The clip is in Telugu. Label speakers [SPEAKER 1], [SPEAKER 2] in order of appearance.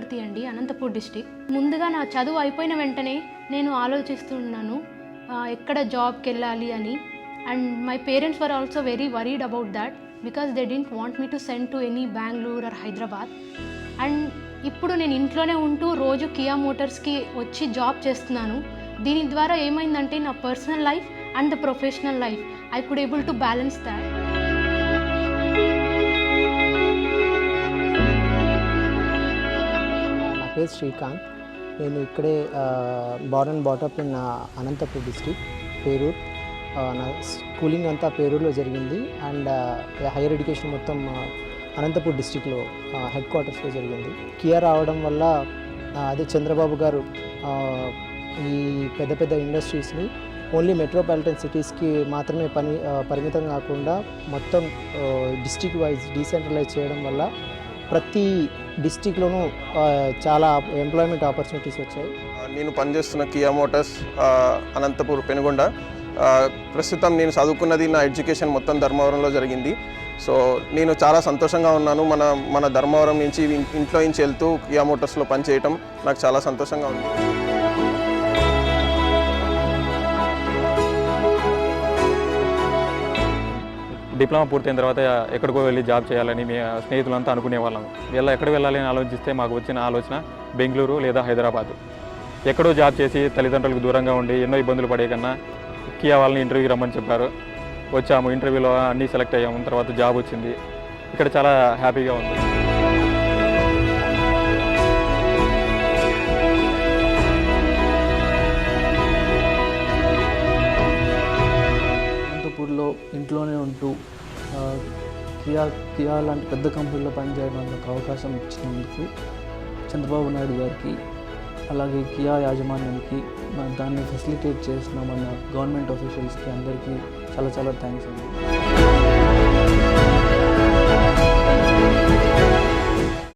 [SPEAKER 1] తిరుపతి అండి, అనంతపూర్ డిస్ట్రిక్ట్. ముందుగా నా చదువు అయిపోయిన వెంటనే నేను ఆలోచిస్తున్నాను ఎక్కడ జాబ్కి వెళ్ళాలి అని. And my parents were also very worried about that because they didn't want me to send to any Bengaluru or Hyderabad. And ఇప్పుడు నేను ఇంట్లోనే ఉంటూ రోజు కియా మోటార్స్కి వచ్చి జాబ్ చేస్తున్నాను. దీని ద్వారా ఏమైందంటే నా personal life and the professional life I could able to balance that.
[SPEAKER 2] నా పేరు శ్రీకాంత్. నేను ఇక్కడే born and brought up in Anantapur district, Perur. నా స్కూలింగ్ అంతా పేరూరులో జరిగింది అండ్ హైయర్ ఎడ్యుకేషన్ మొత్తం అనంతపూర్ డిస్ట్రిక్ట్లో హెడ్ క్వార్టర్స్లో జరిగింది. కియా రావడం వల్ల అదే చంద్రబాబు గారు ఈ పెద్ద పెద్ద ఇండస్ట్రీస్ని ఓన్లీ మెట్రోపాలిటన్ సిటీస్కి మాత్రమే పరిమితం కాకుండా మొత్తం డిస్ట్రిక్ట్ వైజ్ డీసెంట్రలైజ్ చేయడం వల్ల ప్రతి డిస్ట్రిక్ట్లోనూ చాలా ఎంప్లాయ్మెంట్ ఆపర్చునిటీస్ వచ్చాయి.
[SPEAKER 3] నేను పనిచేస్తున్న కియా మోటార్స్ అనంతపూర్ పెనుగొండ. ప్రస్తుతం నేను చదువుకున్నది, నా ఎడ్యుకేషన్ మొత్తం ధర్మవరంలో జరిగింది. సో నేను చాలా సంతోషంగా ఉన్నాను. మన ధర్మవరం నుంచి ఇంట్లో నుంచి వెళ్తూ కియా మోటార్స్లో పనిచేయటం నాకు చాలా సంతోషంగా ఉంది.
[SPEAKER 4] డిప్లొమా పూర్తయిన తర్వాత ఎక్కడికో వెళ్ళి జాబ్ చేయాలని మీ స్నేహితులంతా అనుకునేవాళ్ళం. ఎక్కడికి వెళ్ళాలి అని ఆలోచిస్తే మాకు వచ్చిన ఆలోచన బెంగళూరు లేదా హైదరాబాదు. ఎక్కడో జాబ్ చేసి తల్లిదండ్రులకు దూరంగా ఉండి ఎన్నో ఇబ్బందులు పడే కన్నా కియా వాళ్ళని ఇంటర్వ్యూకి రమ్మని చెప్పారు. వచ్చాము, ఇంటర్వ్యూలో అన్నీ సెలెక్ట్ అయ్యాము. తర్వాత జాబ్ వచ్చింది. ఇక్కడ చాలా హ్యాపీగా ఉంది.
[SPEAKER 5] అనంతపూర్లో ఇంట్లోనే ఉంటూ కియా లాంటి పెద్ద కంపెనీలో పనిచేయడానికి అవకాశం ఇచ్చినందుకు చంద్రబాబు నాయుడు గారికి, అలాగే కియా యాజమాన్యానికి, దాన్ని ఫెసిలిటేట్ చేసిన మన గవర్నమెంట్ ఆఫీషియల్స్కి అందరికీ చాలా చాలా థ్యాంక్స్ అండి.